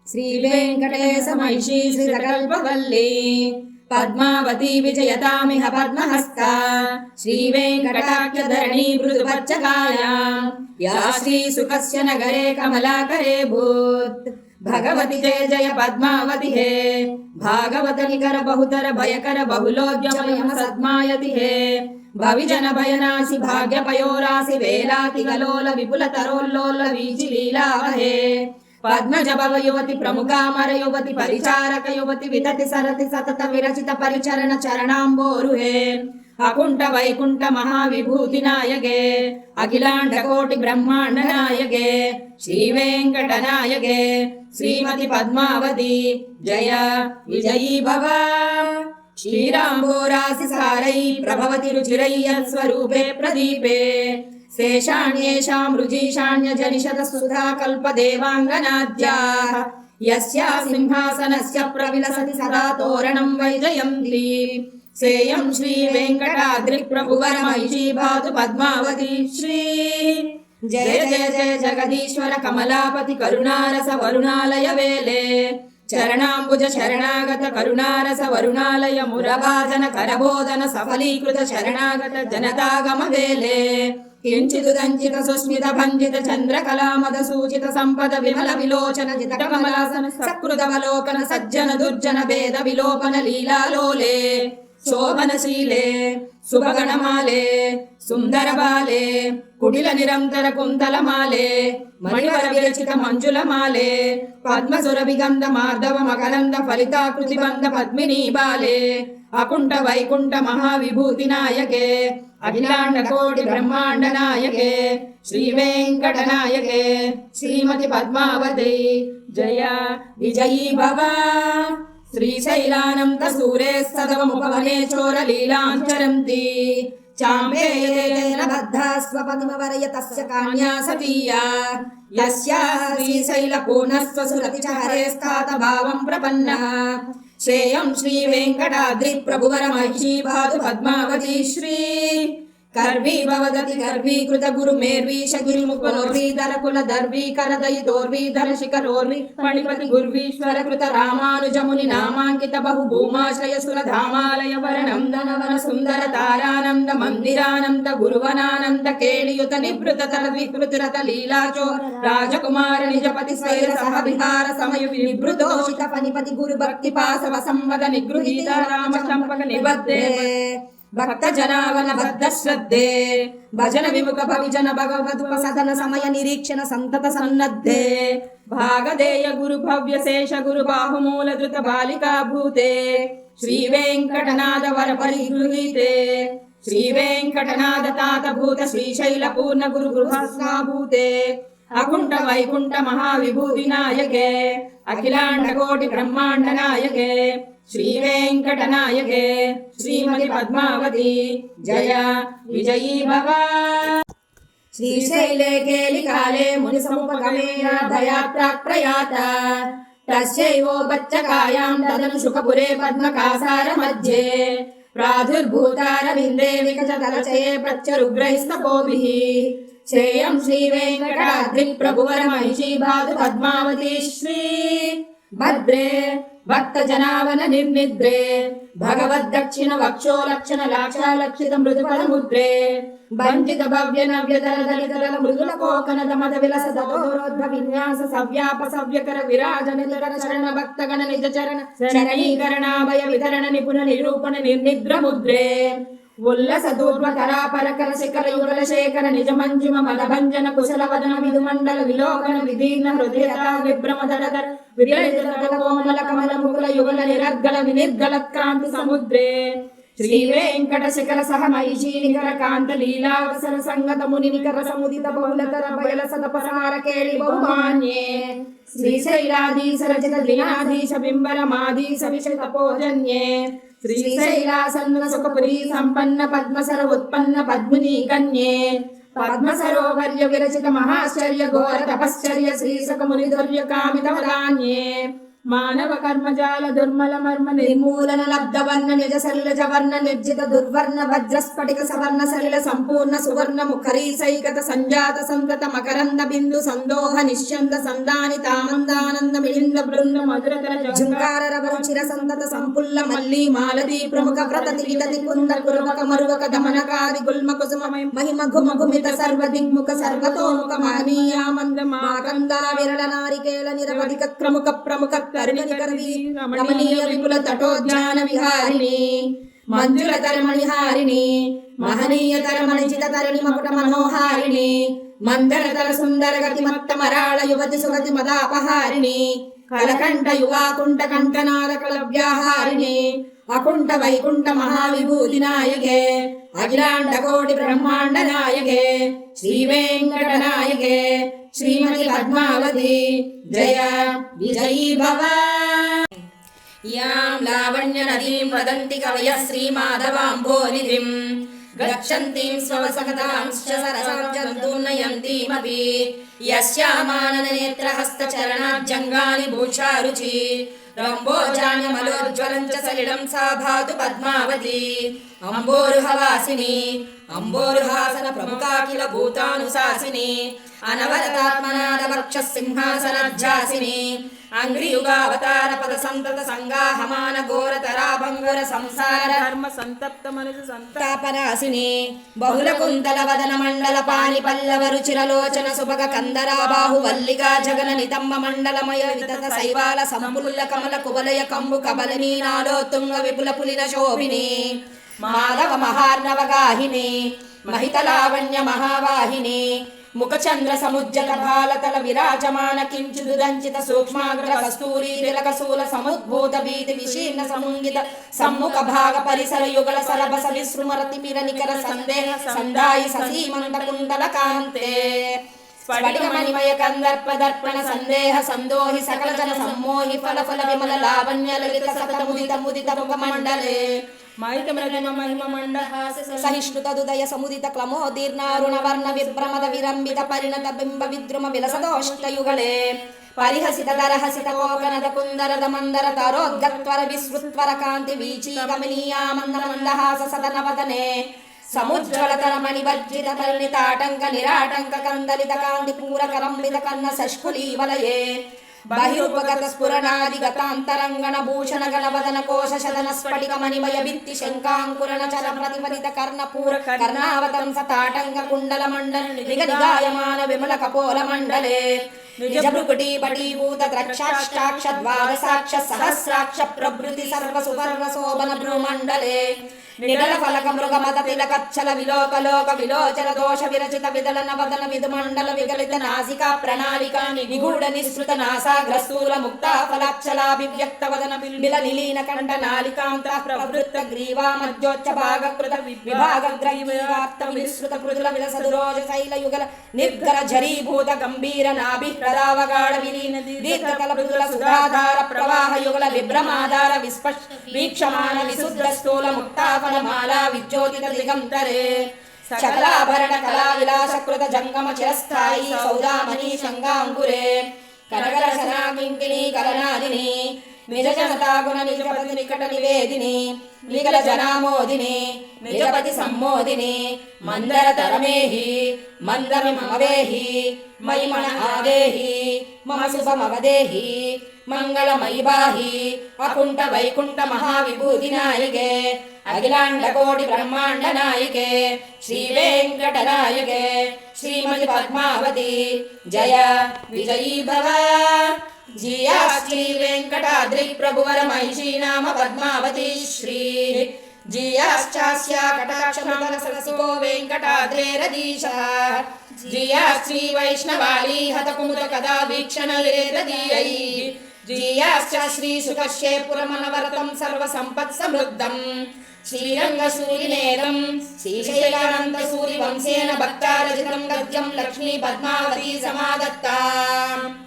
श्रीवेङ्कटेशमहिषी श्रितकल्पवल्ली पद्मावती विजयतामिह पद्महस्ता श्रीवेङ्कटाख्यधरणी मृदुपच्चकाया या श्रीसुखस्य नगरे कमलाकरे भूत् भगवती जय जय पद्मावती हे भागवत निकर बहुतर भयकर बहुलोद्यमयम सद्मायति हे भविजन भयनाशि भाग्य पयोरासि वेलाति गलोल विपुल तरोल्लोल वीचि लीला हे पद्मज भव युवति प्रमुखामर युवति परिचारक युवति वितति सरति सतत विरचित परिचरण चरणाम्बोरुहे अकुंठ वैकुंठ महाविभूति नायके अखिलांड कोटि ब्रह्मांड नायके श्री वेंकट नायके श्रीमती पद्मावती जय विजयी भव श्रीराम्बोरासि सारै प्रभवति रुचिरै यत्स्वरूपे प्रदीपे शेषाण्येषां रुचिषाण्यजनिषद सुधा कल्पदेवाङ्गनाद्याः यस्या सिंहासनस्य प्रविलसति सदा तोरणं वैजयन्ती सेयं श्री वेङ्कटाद्रिप्रभुवर महिषी भातु पद्मावती श्री जय जय जय जगदीश्वर कमलापति करुणारस वरुणालय वेले चरणाम्बुज शरणागत करुणारस वरुणालय मुरभाजन करबोधन सफलीकृत शरणागत जनतागम वेले किंचिदुदंचित सुस्मित भंजित चंद्रकलामद सूचित संपद विमल विलोचन जित कमलासन सकृतवलोकन सज्जन दुर्जन भेद विलोपन लीलालोले शोभनशीले सुभगणमाले सुंदरबाले कुटिल निरंतर कुंतलमाले मणिवर विरचित मंजुलमाले पद्मसुरभिगंध मार्दव मकरंद फलिताकृति बंध पद्मिनी बाले अकुंठ वैकुंठ महाविभूति नायके अखिलांड कोटि ब्रह्मांड नायके श्री वेंकट नायके श्रीमती पद्मावती जय विजयी भव श्रीशैलानंत सूरे सदवमुपवने चोर लीलांचरन्ति चाम्बेन बद्धा स्वपद्मवरय तस्य कान्या सतीया यस्या श्रीशैलपूर्णस्व सुरति च हरे स्थात भावं प्रपन्नः श्रेयं श्री वेङ्कटाद्रि प्रभुवर महिषी भातु पद्मावती श्री कर्वी भवदति गर्भीकृत गुरु मेर्वीश गिरिमुखनोर्वी दरकुल दर्वी करदयितोर्वी दर्शिकरोर्वी मणिपति गुर्वीश्वर कृत रामानुजमुनि नामांकित बहु भूमाश्रय सुर धामालय वरणं धनवन सुंदर तारानंद मंदिरानंद गुरुवनानंद केलियुत निवृत तर विकृत रत लीलाचो राजकुमार निजपति स्वैर सह विहार समय विवृतोषित फनिपति गुरु भक्ति पासव संवद निगृहीत राम चंपक निबद्धे भक्त जनावन बद्ध श्रद्धे भजन विमुख भविजन भगवदुपसदन समय निरीक्षण संतत सन्नद्धे भागधेय गुरु भव्य शेष गुरु बाहुमूल धृत बालिका भूते श्री वेंकटनाद वर परिगृहीते श्री वेंकटनाद तात भूत श्रीशैल पूर्ण गुरु गृहस्वा भूते अकुंठ वैकुंठ महाविभूति नायके अखिलांड कोटि ब्रह्मांड नायके श्री वेंकट नायके श्रीमती पद्मावती जय विजयी भव श्रीशैले केलिकाले मुनि समुपगमेन दयात्राक् प्रयाता तस्यैवोपच्चकायां तदनु शुकपुरे पद्मकासार मध्ये प्रादुर्भूतारविन्दे विकचदलचये प्रत्यरुग्रैस्तपोभिः श्रेयं श्री वेङ्कटाद्रि प्रभुवर महिषी भातु पद्मावती श्री भद्रे भक्त जनावन निर्निद्रे भगवद दक्षिण वक्षो लक्षण लाक्षा लक्षित मृदुपद मुद्रे भंजित भव्य नव्य दल दलित दल मृदुल कोकन दमद विलस दतोरोद्ध विन्यास सव्याप सव्यकर विराज नितर शरण भक्त गण निज चरण शरणीकरणाभय वितरण निपुण निरूपण निर्निद्र मुद्रे उल्लस दूर्व तरापरकर शिखर युगल शेखर निज मंजुम मदभंजन कुशल वदन विधुमंडल विलोकन विदीर्ण हृदय विभ्रम दरदर विदलित कोमल कमल मुकुल युगल निरर्गल विनिर्गल क्रांति समुद्रे श्री वेंकट शिखर सह महिषी निकर कांत लीलावसर संगत मुनि निकर समुदित बहुलतर बयल सदपसार केळि बहुमान्ये श्रीशैलाधीश रचित लीलाधीश बिंबर माधीश विशत पूजन्ये श्रीशैलासन्न सुखपुरी संपन्न पद्मसर उत्पन्न पद्मिनी कन्ये पद्मसरोवर्य विरचित महाश्चर्य घोर तपश्चर्य श्रीसक मुनिदुर्य कामित वदान्ये మానవ కర్మజాల దుర్మల మర్మ నిర్మూలన లబ్ధ వర్ణ నిజ సలిల వర్ణ నిర్జిత దుర్వర్ణ వజ్రస్ఫటిక సవర్ణ సలిల సంపూర్ణ సువర్ణ ముఖరీసైకత సంజాత సంతత మకరంద బిందు సందోహ నిశ్చంద సందాని తామందానంద మిళింద బృంద మధురకర జంకార రవరుచిర సంతత సంపుల్ల మల్లి మాలదీ ప్రముఖ వ్రత తిగితతి కుంద కురువక మరువక దమనకాది గుల్మ కుసుమ మహిమ ఘుమ ఘుమిత సర్వ దిగ్ముఖ సర్వతోముఖ మహనీయామంద మాకంద విరళ నారికేళ నిరవధిక క్రముఖ ప్రముఖ కరుణికరవి రమణీయ విపుల తటోజ్ఞాన విహారిణి మంజుల తరమణిహారిణి మహనీయ తరమణిజిత తరణి మకుట మనోహారిణి మందరతర సుందర గతి మత్త మరాళ యువతి సుగతి మదాపహారిణి కలకంఠ యువాకుంఠ కంఠనాద కలవ్యాహారిణి అకుంఠ వైకుంఠ మహావిభూతి నాయకే అఖిలాండ కోటి బ్రహ్మాండ నాయకే శ్రీ వెంకట నాయకే శ్రీమతి పద్మావతి జయ విజయీ భవ. యాం లావణ్య నదీం వదంతి కవయః శ్రీమాధవాంభోనిధిం గచ్చంతీం స్వవసగతాంశ్చ సరసర్జంతూర్ణయంతీమపి యస్యామాననేత్రహస్తచరణాజ్జంగాని భూషారుచి రంభోజాన్యమలోజ్వలం చ సలిలం సా భాతు పద్మావతి అంబోరుహవాసిని అంబోరుహాసన ప్రముఖాఖిల భూతానుశాసిని అనవరతాత్మనాద వక్ష సింహాసనధ్యాసిని అంగ్రియుగావతార పద సంతత సంగాహమాన ఘోరతరాభంగుర సంసార ధర్మ సంతప్త మనసు సంతాపనాశిని బహుళ కుంతల వదన మండల పాని పల్లవ రుచిరలోచన సుభగ కందరా బాహువల్లిగా జగన నితంబ మండలమయ వితత శైవాల సంపుల్ల కమల కువలయ కంబు కబలని నాలో తుంగ విపుల పులిన శోభిని మాధవ మహార్ణవ గాహిని మహిత లావణ్య మహావాహిని ముఖచంద్ర సముజ్జత భాలతల విరాజమాన కించుదంచిత సూక్ష్మాగ్ర కస్తూరి తిలకశూల సముద్భూత భీతి విశీర్ణ సముంగిత సమ్ముఖ భాగ పరిసర యుగల సరభస విస్మృమరతి మిర నికర సందేహ సందాయి ససీమంత కుంతల కాంతే స్ఫటికమణిమయ కందర్ప దర్పణ సందేహ సందోహి సకల జన సమ్మోహి ఫల ఫల విమల లావణ్య లలిత సతత ముదిత ముదిత ముఖ మండలే సహిష్ణుతదుదయ సముదిత క్లమోదీర్ణారుణ వర్ణ విభ్రమద విరంబిత పరిణత బింబ విద్రుమ విలసదోష్టయుగళే పరిహసిత దరహసిత కోకనద కుందరద మందర తరోద్గత్వర విస్మృత్వర కాంతి వీచీ గమనీయా మంద మందహాస సదన వదనే సముజ్వలతర మణివర్జిత పరిణితాటంక నిరాటంక కందలిత కాంతి పూరకరంబిత కన్న శష్కులీవలయే బహిరుపగత స్ఫురణాది గతాంతరంగణ భూషణ గణవదన కోశ శదన స్ఫటిక మణిమయ భిత్తి శంకాంకురణ చల ప్రతిపదిత కర్ణపూర కర్ణావతంస తాటంక కుండల మండల నిగాయమాన విమల కపోల మండలే నిజ భృకుటి పటీభూత ద్రక్షాష్టాక్ష ద్వాదశాక్ష సహస్రాక్ష ప్రభృతి సర్వ సువర్ణ శోభన భ్రూమండలే నిడల ఫలక మృగ మద తిలకచ్చల విలోకలోక విలోచన దోష విరచిత విదలన వదన విధుమండల విగలిత నాసికా ప్రణాళిక నిగూఢ నిసృత నాసాగ్రస్థూల ముక్తా ఫలాక్షలాభివ్యక్త వదన బిల నిలీన కంఠ నాలికాంత ప్రవృత్త గ్రీవా మధ్యోచ్చ భాగకృత విభాగగ్రహివాప్త విస్తృత పృథుల విలసదురోజ శైల యుగల నిర్గర జరీభూత గంభీర నాభి ప్రదావగాఢ విలీన దీర్ఘతల పృథుల సుధాధార ప్రవాహ యుగల విభ్రమాధార విస్పష్ వీక్షమాన విశుద్ధ స్థూల ముక్తా మాలా విజ్యోతిత దిగంతరే చకలాభరణ కళా విలాసకృత జంగమ చిరస్థాయి సౌదామణి శంగాంకురే కనకరసనా కింకిణీ కలనాదిని నిజ జనతాగుణ నిజపతి నికట నివేదిని నిగల జనామోదిని నిజపతి సమ్మోదిని మందర తరమేహి మందమి మమవేహి మయిమణ ఆదేహి మమ శుభమవదేహి మంగళమయి బాహి అకుంఠ వైకుంఠ మహావిభూతి నాయకే అఖిలాండ కోటి బ్రహ్మాండ నాయకే శ్రీ వెంకట నాయకే శ్రీమతి పద్మావతి జయ విజయీ భవ. జియా శ్రీ వెంకటాద్రి ప్రభువర మహిషీ నామ పద్మావతి శ్రీ జియాశ్చాస్యా కటాక్షమృతల సరసికో వెంకటాద్రేరదీశః జియా శ్రీ వైష్ణవాళీ హత కుముద కదా వీక్షణ విరేతదీయై జియాశ్చ శ్రీ సుకశ్యే పురమనవరతం సర్వ సంపత్ సమృద్ధం శ్రీరంగ సూరినేరం శ్రీశైలానంద సూరి వంశేన భక్తారజితం గద్యం లక్ష్మీ పద్మావతి సమాదత్తాం.